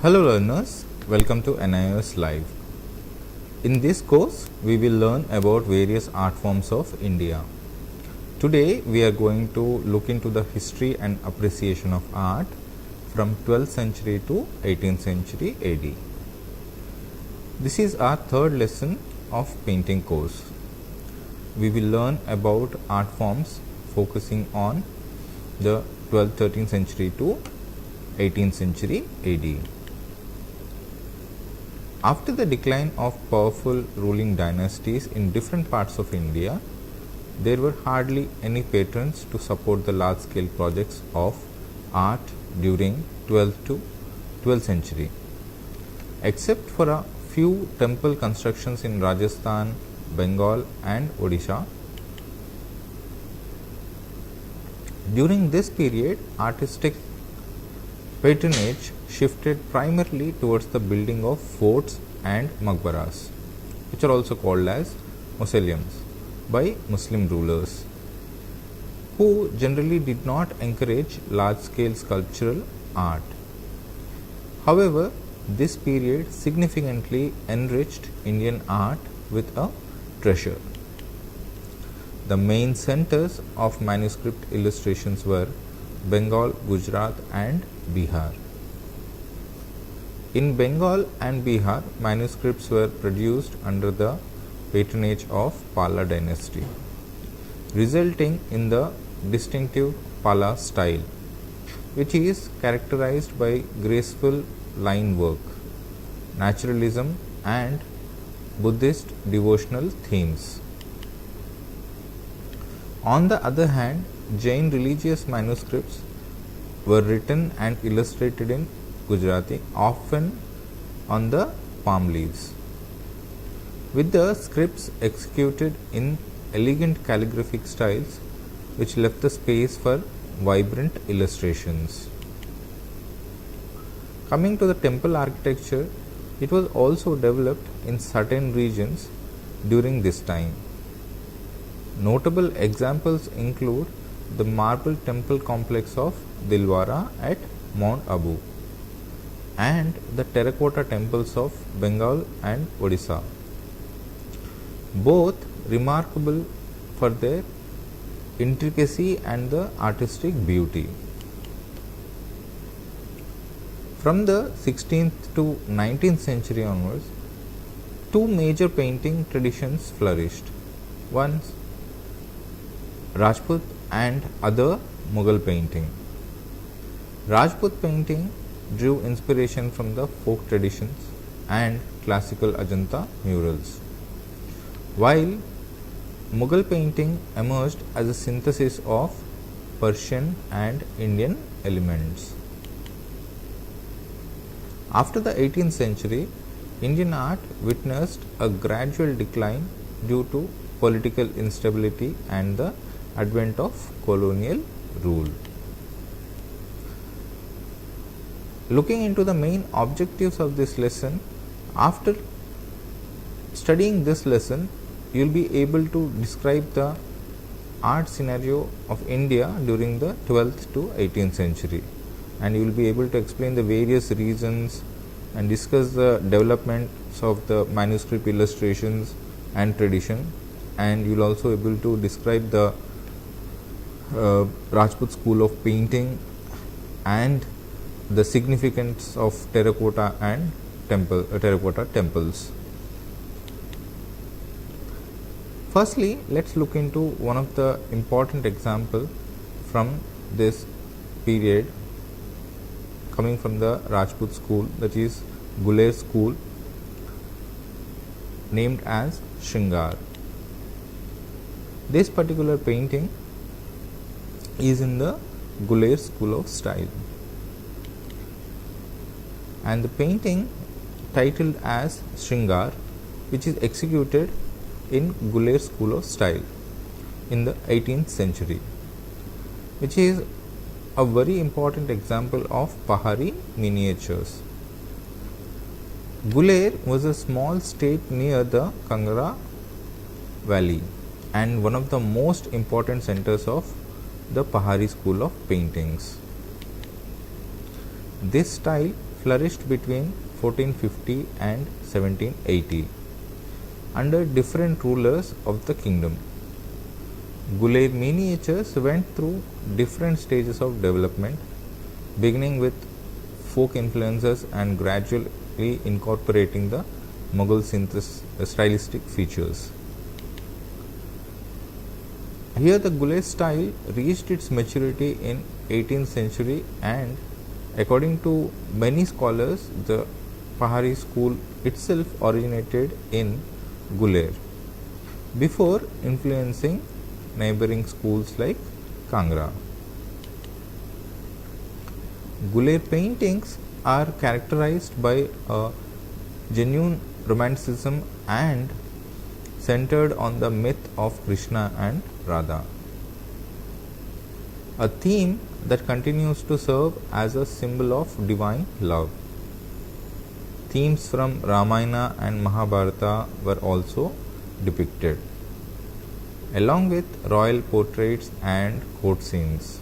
Hello learners, welcome to NIOS Live. In this course, we will learn about various art forms of India. Today, we are going to look into the history and appreciation of art from 12th century to 18th century AD. This is our third lesson of painting course. We will learn about art forms focusing on the 12th-13th century to 18th century AD. After the decline of powerful ruling dynasties in different parts of India, there were hardly any patrons to support the large-scale projects of art during 12th to 12th century. Except for a few temple constructions in Rajasthan, Bengal and Odisha, during this period, artistic patronage shifted primarily towards the building of forts and maqbaras, which are also called as mausoleums, by Muslim rulers, who generally did not encourage large-scale sculptural art. However, this period significantly enriched Indian art with a treasure. The main centers of manuscript illustrations were Bengal, Gujarat and Bihar. In Bengal and Bihar, manuscripts were produced under the patronage of Pala dynasty, resulting in the distinctive Pala style, which is characterized by graceful line work, naturalism and Buddhist devotional themes. On the other hand, Jain religious manuscripts were written and illustrated in Gujarati, often on the palm leaves, with the scripts executed in elegant calligraphic styles which left the space for vibrant illustrations. Coming to the temple architecture, it was also developed in certain regions during this time. Notable examples include the marble temple complex of Dilwara at Mount Abu and the terracotta temples of Bengal and Odisha, both remarkable for their intricacy and the artistic beauty. From the 16th to 19th century onwards, two major painting traditions flourished. One, Rajput and other Mughal painting. Rajput painting drew inspiration from the folk traditions and classical Ajanta murals, while Mughal painting emerged as a synthesis of Persian and Indian elements. After the 18th century, Indian art witnessed a gradual decline due to political instability and the advent of colonial rule. Looking into the main objectives of this lesson, after studying this lesson, you will be able to describe the art scenario of India during the 12th to 18th century, and you will be able to explain the various reasons and discuss the developments of the manuscript illustrations and tradition, and you will also be able to describe the Rajput school of painting and the significance of terracotta and terracotta temples. Firstly, let's look into one of the important example from this period coming from the Rajput school, that is Guler school, named as Shringar. This particular painting is in the Guler school of style, and the painting titled as Shringar, which is executed in Guler school of style in the 18th century, which is a very important example of Pahari miniatures. Guler was a small state near the Kangra valley and one of the most important centers of the Pahari school of paintings. This style flourished between 1450 and 1780 under different rulers of the kingdom. Guler miniatures went through different stages of development, beginning with folk influences and gradually incorporating the Mughal stylistic features. Here the Guler style reached its maturity in 18th century, and according to many scholars, the Pahari school itself originated in Guler before influencing neighboring schools like Kangra. Guler paintings are characterized by a genuine romanticism and centered on the myth of Krishna and Radha, a theme that continues to serve as a symbol of divine love. Themes from Ramayana and Mahabharata were also depicted, along with royal portraits and court scenes.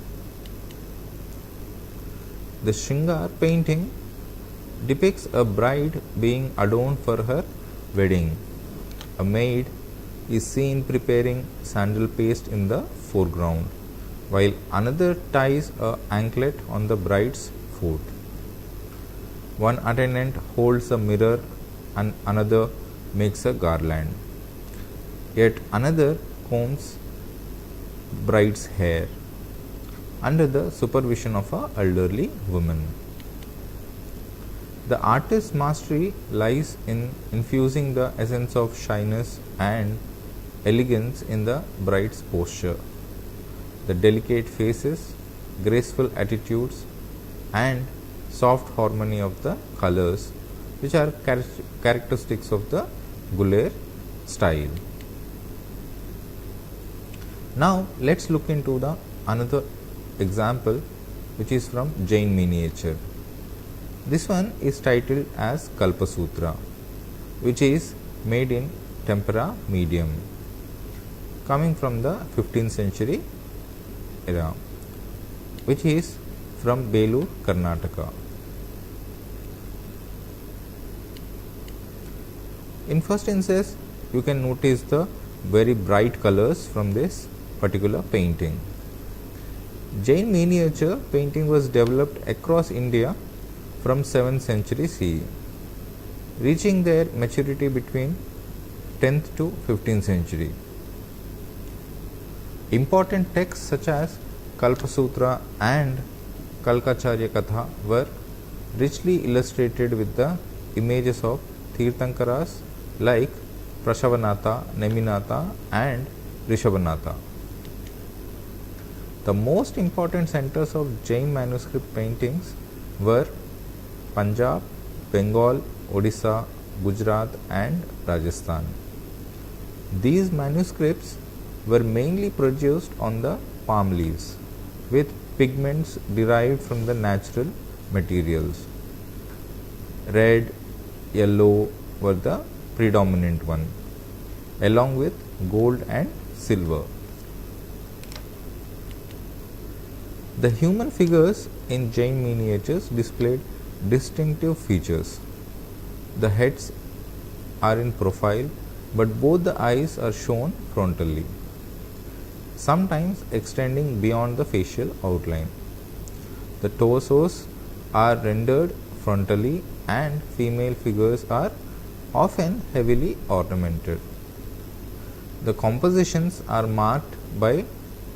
The Shringar painting depicts a bride being adorned for her wedding. A maid is seen preparing sandal paste in the foreground, while another ties an anklet on the bride's foot. One attendant holds a mirror and another makes a garland. Yet another combs bride's hair under the supervision of an elderly woman. The artist's mastery lies in infusing the essence of shyness and elegance in the bride's posture. The delicate faces, graceful attitudes, and soft harmony of the colors, which are characteristics of the Guler style. Now let's look into the another example, which is from Jain miniature. This one is titled as Kalpasutra, which is made in tempera medium, coming from the 15th century era, which is from Belur, Karnataka. In first instance, you can notice the very bright colors from this particular painting. Jain miniature painting was developed across India from 7th century CE, reaching their maturity between 10th to 15th century. Important texts such as Kalpasutra and Kalkacharya Katha were richly illustrated with the images of Tirthankaras like Prashavanatha, Neminatha and Rishabhanatha. The most important centers of Jain manuscript paintings were Punjab, Bengal, Odisha, Gujarat and Rajasthan. These manuscripts were mainly produced on the palm leaves with pigments derived from the natural materials. Red, yellow were the predominant one, along with gold and silver. The human figures in Jain miniatures displayed distinctive features. The heads are in profile, but both the eyes are shown frontally, sometimes extending beyond the facial outline. The torsos are rendered frontally, and female figures are often heavily ornamented. The compositions are marked by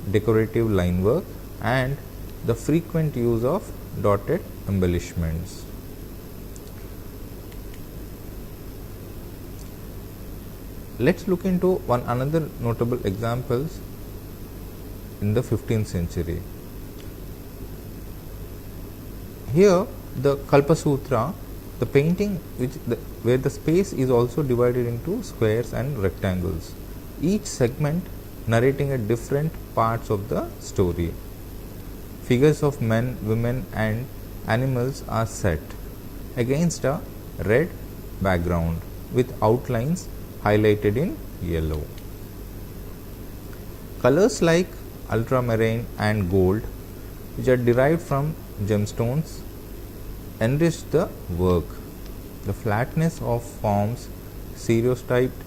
decorative line work and the frequent use of dotted embellishments. Let's look into one another notable examples in the 15th century. Here the Kalpasutra, the painting where the space is also divided into squares and rectangles, each segment narrating a different parts of the story. Figures of men, women and animals are set against a red background with outlines highlighted in yellow. Colors like ultramarine and gold, which are derived from gemstones, enrich the work. The flatness of forms, stereotyped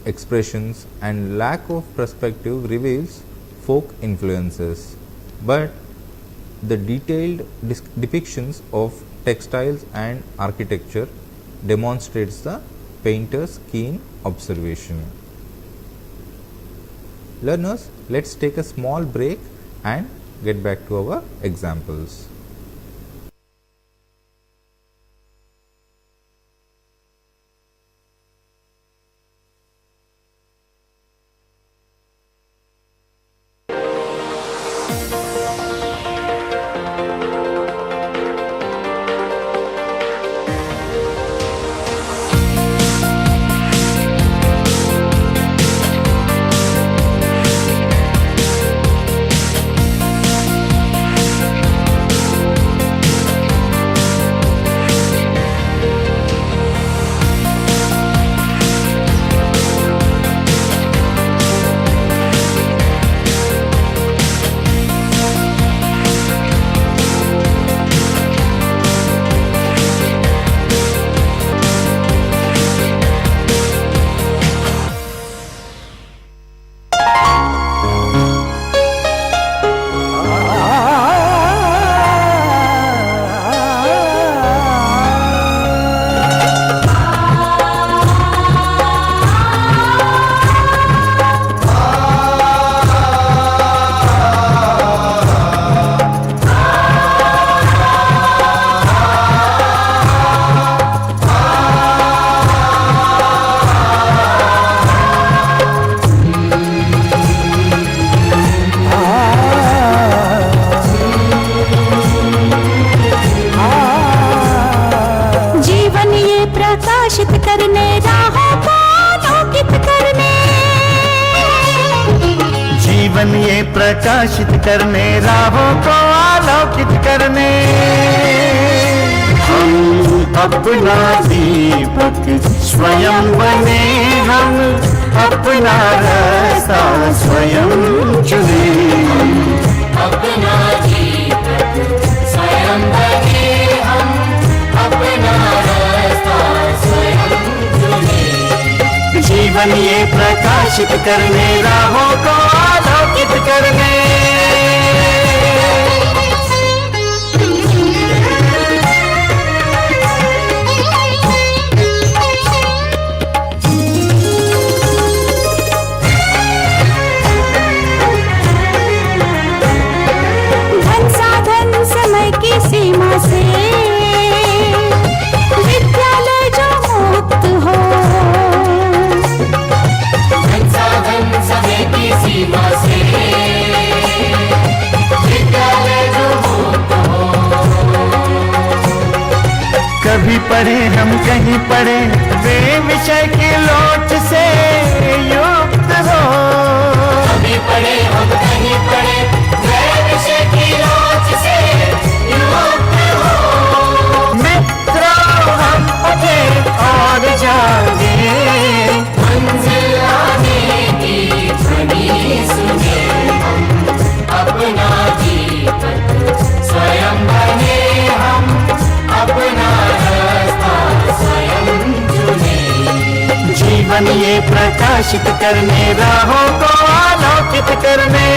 expressions, and lack of perspective reveals folk influences, but the detailed depictions of textiles and architecture demonstrates the painter's keen observation. Learners, let's take a small break and get back to our examples. जीवन ये प्रकाशित करने, राहों को आलोकित करने, हम अपना दीपक स्वयं बने, हम अपना रास्ता स्वयं चुने, अपना दीपक स्वयं बने, हम अपना रास्ता स्वयं चुने। जीवन ये प्रकाशित करने, राहों को आलोकित करने। धन साधन समय की सीमा से विद्यालय जो मुक्त हो, धन साधन समय की सीमा से विद्यालय जो मुक्त हो। कभी पढ़े हम कहीं पढ़े, वे विषय की लोट से युक्त हो। कभी पढ़े हम कहीं पढ़े, वे विषय की लोच से युक्त हो। मित्रों हम उठे और जागे, मंजिल आने की ध्वनि सुने, हम अपना दीपक स्वयं बने, हम अपना रास्ता स्वयं चुने। जीवन ये प्रकाशित करने, राहों को आलोकित करने।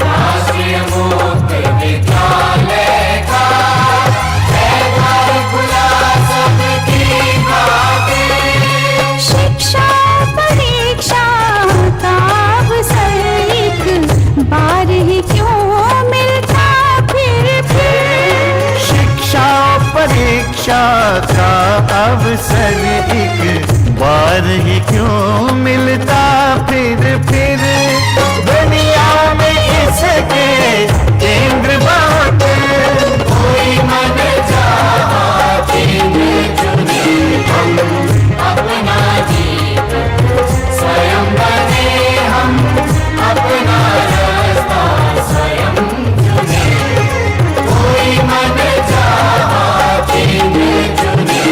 राष्ट्रीय मुक्त विद्यालय का द्वार खुला सबकी खातिर। शिक्षा परीक्षा का अवसर एक बार ही क्यों मिलता फिर। शिक्षा परीक्षा का अवसर एक बार ही क्यों मिलता फिर दुनिया में इसके केंद्र बहुत, कोई मन चाहा केंद्र चुने, हम अपना दीपक स्वयं बने, हम अपना रास्ता स्वयं चुने। कोई मन चाहा केंद्र चुने,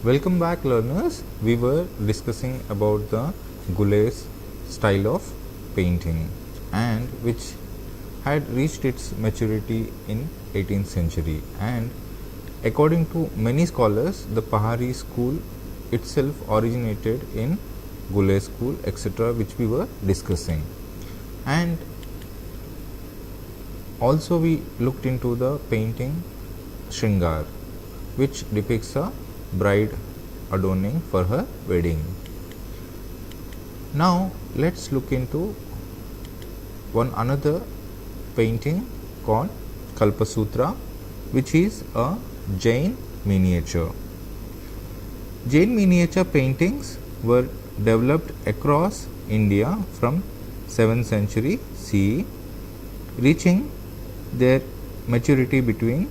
Welcome back, learners. We were discussing about the Goulet's style of painting and which had reached its maturity in 18th century, and according to many scholars the Pahari school itself originated in Goulet school, etc., which we were discussing. And also we looked into the painting Shringar, which depicts a bride adorning for her wedding. Now let's look into one another painting called Kalpasutra, which is a Jain miniature. Jain miniature paintings were developed across India from 7th century CE, reaching their maturity between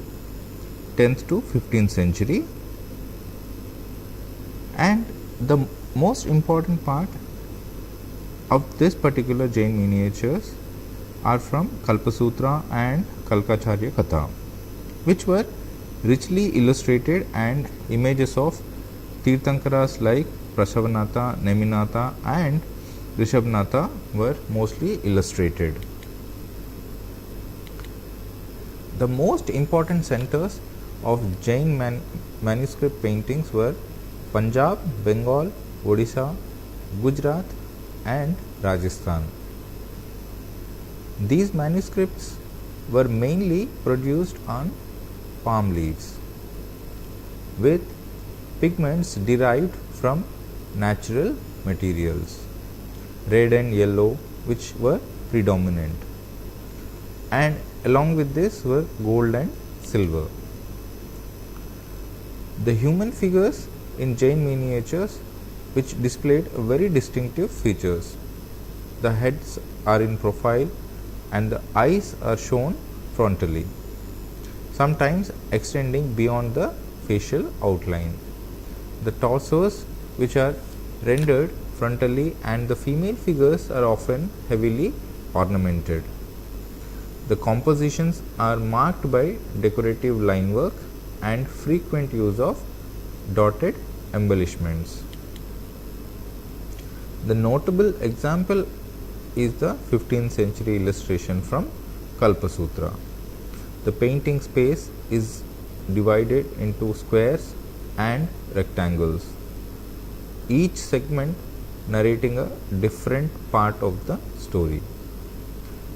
10th to 15th century. And the most important part of this particular Jain miniatures are from Kalpasutra and Kalkacharya Katha, which were richly illustrated, and images of Tirthankaras like Prashavanatha, Neminatha and Rishabhnatha were mostly illustrated. The most important centers of Jain manuscript paintings were Punjab, Bengal, Odisha, Gujarat and Rajasthan. These manuscripts were mainly produced on palm leaves with pigments derived from natural materials, red and yellow, which were predominant, and along with this were gold and silver. The human figures in Jain miniatures, which displayed very distinctive features. The heads are in profile and the eyes are shown frontally, sometimes extending beyond the facial outline. The torsos, which are rendered frontally, and the female figures are often heavily ornamented. The compositions are marked by decorative line work and frequent use of dotted embellishments. The notable example is the 15th century illustration from Kalpasutra. The painting space is divided into squares and rectangles, each segment narrating a different part of the story.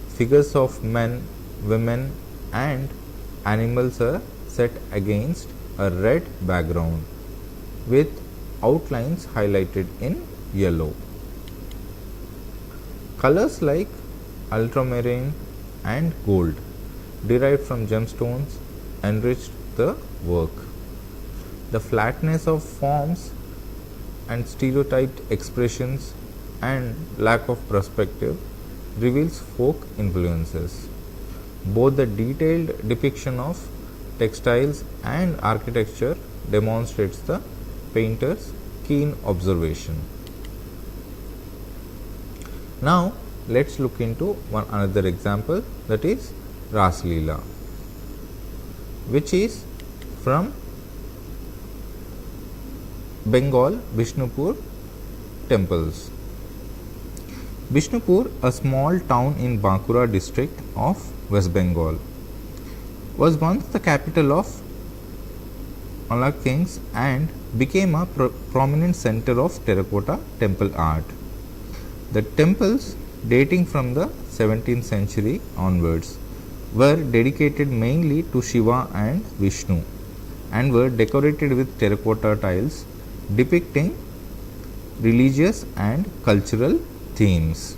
Figures of men, women and animals are set against a red background with outlines highlighted in yellow. Colors like ultramarine and gold derived from gemstones enriched the work. The flatness of forms and stereotyped expressions and lack of perspective reveals folk influences. Both the detailed depiction of textiles and architecture demonstrates the painter's keen observation. Now let's look into one another example, that is Ras Leela, which is from Bengal Bishnupur temples. Bishnupur, a small town in Bankura district of West Bengal, was once the capital of Alak kings and became a prominent center of terracotta temple art. The temples, dating from the 17th century onwards, were dedicated mainly to Shiva and Vishnu and were decorated with terracotta tiles depicting religious and cultural themes.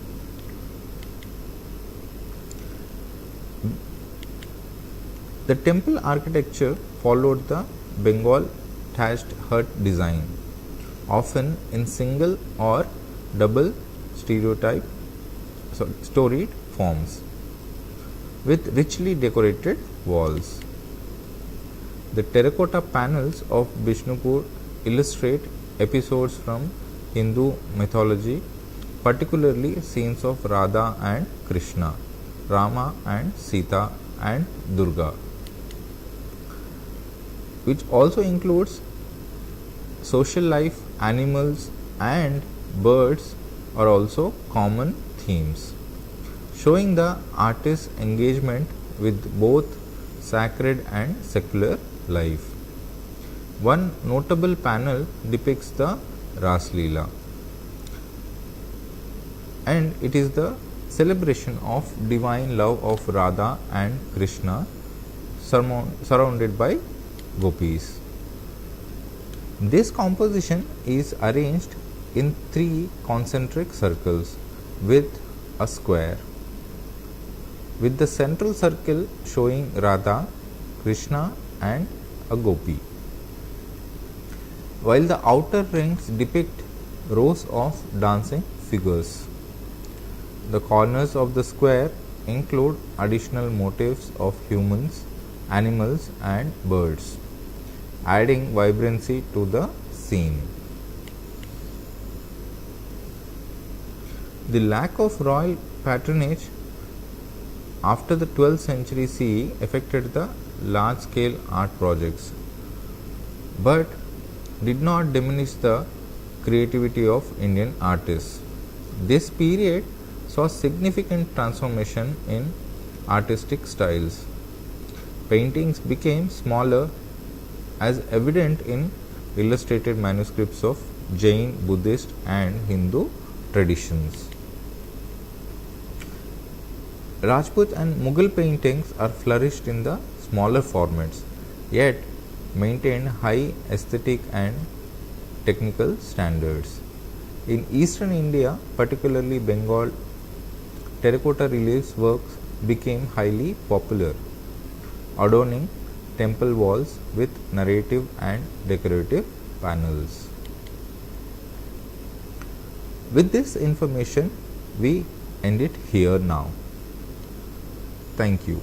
The temple architecture followed the Bengal thatched hut design, often in single or double storied forms, with richly decorated walls. The terracotta panels of Bishnupur illustrate episodes from Hindu mythology, particularly scenes of Radha and Krishna, Rama and Sita and Durga, which also includes social life, animals and birds are also common themes, showing the artist's engagement with both sacred and secular life. One notable panel depicts the Ras Leela, and it is the celebration of divine love of Radha and Krishna surrounded by gopis. This composition is arranged in 3 concentric circles with a square, with the central circle showing Radha, Krishna and a gopi, while the outer rings depict rows of dancing figures. The corners of the square include additional motifs of humans, animals and birds, adding vibrancy to the scene. The lack of royal patronage after the 12th century CE affected the large scale art projects, but did not diminish the creativity of Indian artists. This period saw significant transformation in artistic styles. Paintings became smaller, as evident in illustrated manuscripts of Jain, Buddhist and Hindu traditions. Rajput and Mughal paintings are flourished in the smaller formats, yet maintained high aesthetic and technical standards. In eastern India, particularly Bengal, terracotta reliefs works became highly popular, adorning temple walls with narrative and decorative panels. With this information, we end it here now. Thank you.